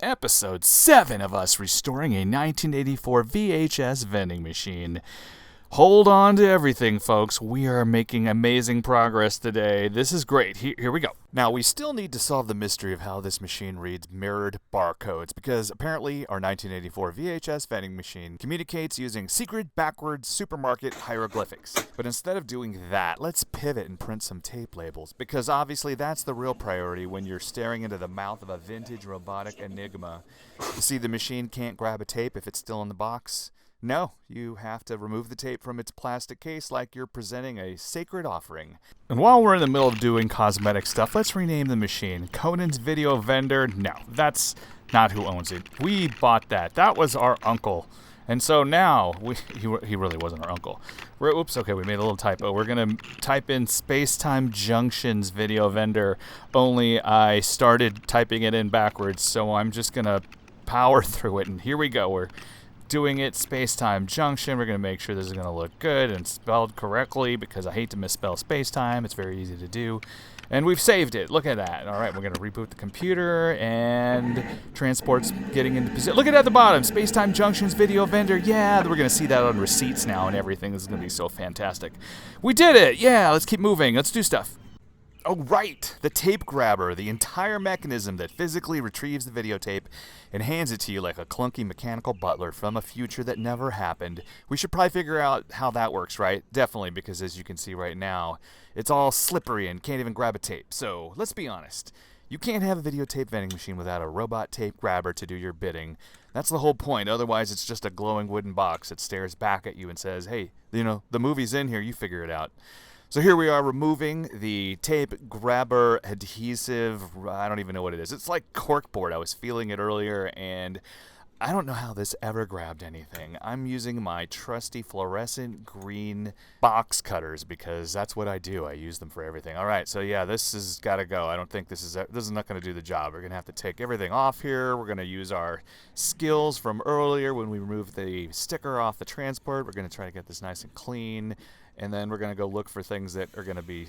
episode 7 of us restoring a 1984 VHS vending machine. Hold on to everything, folks. We are making amazing progress today. This is great. Here we go. Now, we still need to solve the mystery of how this machine reads mirrored barcodes, because apparently our 1984 VHS vending machine communicates using secret backwards supermarket hieroglyphics. But instead of doing that, let's pivot and print some tape labels, because obviously that's the real priority when you're staring into the mouth of a vintage robotic enigma. You see, the machine can't grab a tape if it's still in the box. No, you have to remove the tape from its plastic case like you're presenting a sacred offering. And while we're in the middle of doing cosmetic stuff, let's rename the machine. Conan's Video Vendor? No, that's not who owns it. We bought that. That was our uncle. And so now, he really wasn't our uncle. Oops, okay, we made a little typo. We're going to type in Spacetime Junctions Video Vendor, only I started typing it in backwards, so I'm just going to power through it. And here we go. We're doing it, Spacetime Junction. We're going to make sure this is going to look good and spelled correctly, because I hate to misspell spacetime. It's very easy to do. And we've saved it. Look at that. All right, we're going to reboot the computer, and transport's getting into position. Look at the bottom, Spacetime Junctions Video Vendor. Yeah, we're going to see that on receipts now and everything. This is going to be so fantastic. We did it. Yeah, let's keep moving. Let's do stuff. Oh, right, the tape grabber, the entire mechanism that physically retrieves the videotape and hands it to you like a clunky mechanical butler from a future that never happened. We should probably figure out how that works, right? Definitely, because as you can see right now, it's all slippery and can't even grab a tape. So let's be honest. You can't have a videotape vending machine without a robot tape grabber to do your bidding. That's the whole point. Otherwise, it's just a glowing wooden box that stares back at you and says, hey, the movie's in here, you figure it out. So here we are removing the tape grabber adhesive. I don't even know what it is. It's like corkboard. I was feeling it earlier, and I don't know how this ever grabbed anything. I'm using my trusty fluorescent green box cutters because that's what I do. I use them for everything. All right, so yeah, this has got to go. I don't think this is not going to do the job. We're going to have to take everything off here. We're going to use our skills from earlier when we removed the sticker off the transport. We're going to try to get this nice and clean. And then we're going to go look for things that are going to be,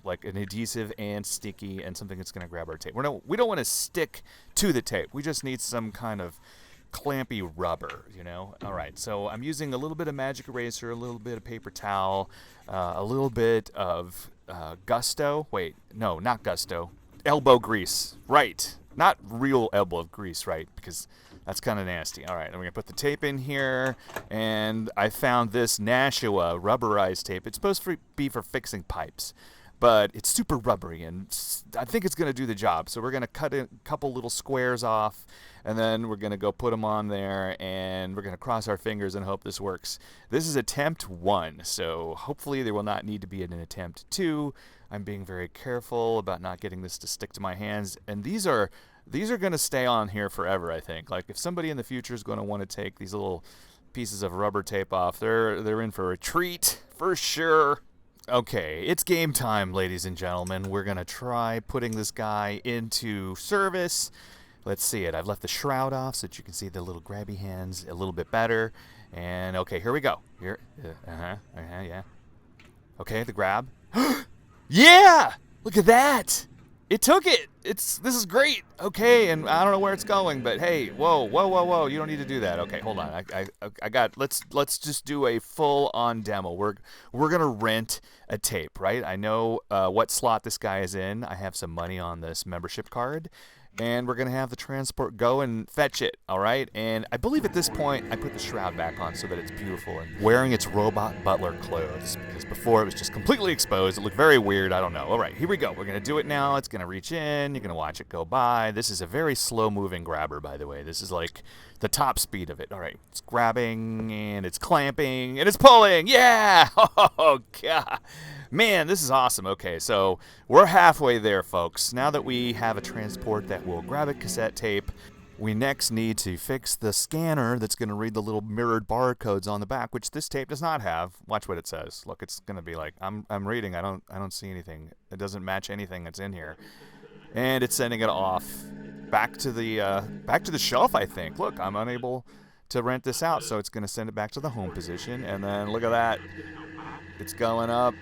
like an adhesive and sticky and something that's going to grab our tape. We don't want to stick to the tape. We just need some kind of clampy rubber, All right, so I'm using a little bit of magic eraser, a little bit of paper towel, a little bit of Gusto. Wait, no, not Gusto. Elbow grease. Right. Not real elbow grease, right? Because that's kind of nasty. All right, and we're going to put the tape in here, and I found this Nashua rubberized tape. It's supposed to be for fixing pipes, but it's super rubbery, and I think it's going to do the job. So we're going to cut a couple little squares off, and then we're going to go put them on there, and we're going to cross our fingers and hope this works. This is attempt 1, so hopefully there will not need to be an attempt 2. I'm being very careful about not getting this to stick to my hands, and these are going to stay on here forever, I think. Like, if somebody in the future is going to want to take these little pieces of rubber tape off, they're in for a treat, for sure. Okay, it's game time, ladies and gentlemen. We're going to try putting this guy into service. Let's see it. I've left the shroud off so that you can see the little grabby hands a little bit better. And, okay, here we go. Here, yeah. Okay, the grab. Yeah! Look at that! It took it. This is great. Okay, and I don't know where it's going, but hey, whoa. You don't need to do that. Okay, hold on. I got. Let's just do a full-on demo. We're gonna rent a tape, right? I know what slot this guy is in. I have some money on this membership card, and we're gonna have the transport go and fetch it. All right, and I believe at this point I put the shroud back on so that it's beautiful and wearing its robot butler clothes, because before it was just completely exposed. It looked very weird. I don't know. All right, here we go. We're gonna do it now. It's gonna reach in. You're gonna watch it go by. This is a very slow-moving grabber, by the way. This is like the top speed of it. All right, it's grabbing and it's clamping and it's pulling. Yeah! Oh god. Man, this is awesome. Okay, so we're halfway there, folks. Now that we have a transport that will grab a cassette tape, we next need to fix the scanner that's going to read the little mirrored barcodes on the back, which this tape does not have. Watch what it says. Look, it's going to be like, I'm reading. I don't see anything. It doesn't match anything that's in here. And it's sending it off back to the shelf, I think. Look, I'm unable to rent this out, so it's going to send it back to the home position. And then look at that. It's going up.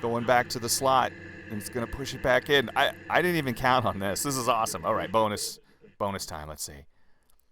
Going back to the slot, and it's going to push it back in. I didn't even count on this. This is awesome. All right, bonus bonus time, let's see.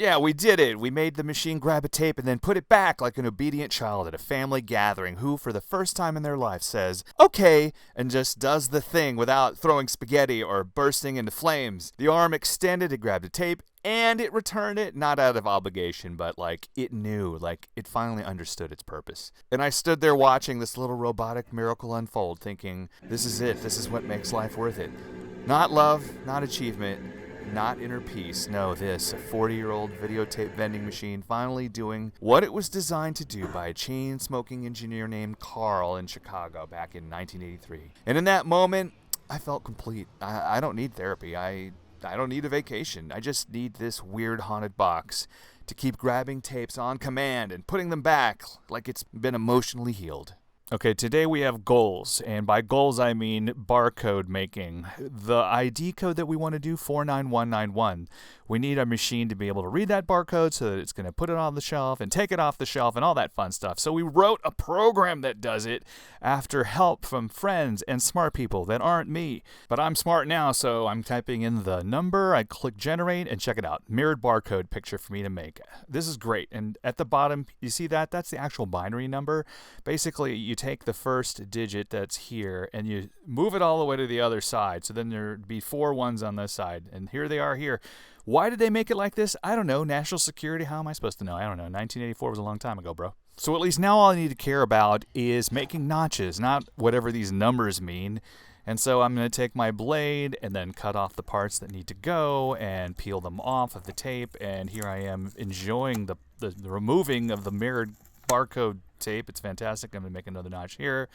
Yeah, we did it. We made the machine grab a tape and then put it back like an obedient child at a family gathering who, for the first time in their life, says, okay, and just does the thing without throwing spaghetti or bursting into flames. The arm extended, it grabbed a tape, and it returned it, not out of obligation, but like it knew, like it finally understood its purpose. And I stood there watching this little robotic miracle unfold, thinking, this is it. This is what makes life worth it. Not love, not achievement, not inner peace. No, this, a 40-year-old videotape vending machine finally doing what it was designed to do by a chain-smoking engineer named Carl in Chicago back in 1983. And in that moment, I felt complete. I don't need therapy. I don't need a vacation. I just need this weird haunted box to keep grabbing tapes on command and putting them back like it's been emotionally healed. Okay, today we have goals, and by goals I mean barcode making. The ID code that we want to do, 49191, we need a machine to be able to read that barcode so that it's going to put it on the shelf and take it off the shelf and all that fun stuff. So we wrote a program that does it after help from friends and smart people that aren't me. But I'm smart now, so I'm typing in the number, I click generate, and check it out. Mirrored barcode picture for me to make. This is great, and at the bottom, you see that? That's the actual binary number. Basically, you take the first digit that's here and you move it all the way to the other side. So then there'd be 4 ones on this side. And here they are here. Why did they make it like this? I don't know. National security? How am I supposed to know? I don't know. 1984 was a long time ago, bro. So at least now all I need to care about is making notches, not whatever these numbers mean. And so I'm going to take my blade and then cut off the parts that need to go and peel them off of the tape. And here I am enjoying the removing of the mirrored barcode tape. It's fantastic. I'm going to make another notch here.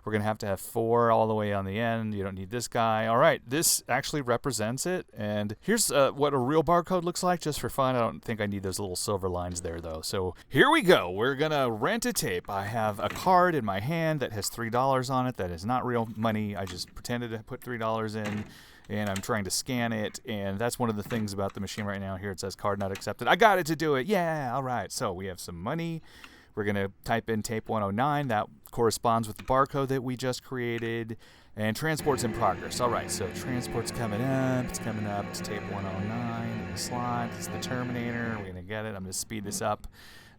We're going to have 4 all the way on the end. You don't need this guy. All right, this actually represents it. And here's what a real barcode looks like, just for fun. I don't think I need those little silver lines there, though. So here we go. We're going to rent a tape. I have a card in my hand that has $3 on it. That is not real money. I just pretended to put $3 in. And I'm trying to scan it, and that's one of the things about the machine right now. Here it says card not accepted. I got it to do it. Yeah, all right. So we have some money. We're going to type in tape 109. That corresponds with the barcode that we just created. And transport's in progress. All right, so transport's coming up. It's coming up. It's tape 109 in the slot. It's the Terminator. We're going to get it. I'm going to speed this up.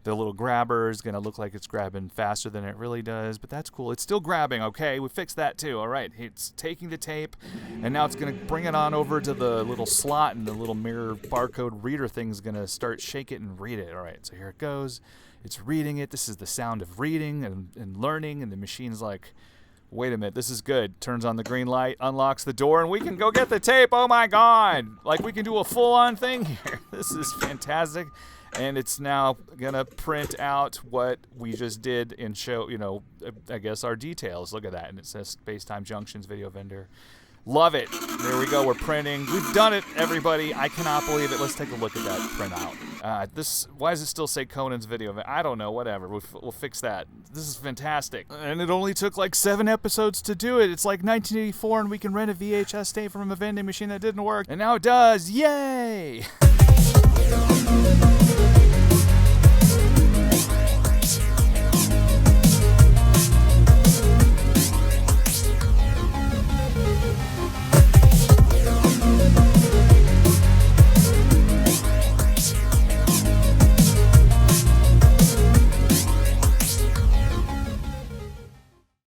The little grabber is going to look like it's grabbing faster than it really does, but that's cool. It's still grabbing. Okay, we fixed that too. All right, it's taking the tape, and now it's going to bring it on over to the little slot, and the little mirror barcode reader thing is going to start shake it and read it. All right, so here it goes. It's reading it. This is the sound of reading and learning, and the machine's like, wait a minute, this is good. Turns on the green light, unlocks the door, and we can go get the tape. Oh my God. Like we can do a full-on thing here. This is fantastic. And it's now going to print out what we just did and show, I guess our details. Look at that. And it says Spacetime Junctions Video Vendor. Love it. There we go. We're printing. We've done it, everybody. I cannot believe it. Let's take a look at that printout. Why does it still say Conan's Video? I don't know. Whatever. We'll fix that. This is fantastic. And it only took like 7 episodes to do it. It's like 1984, and we can rent a VHS tape from a vending machine that didn't work. And now it does. Yay!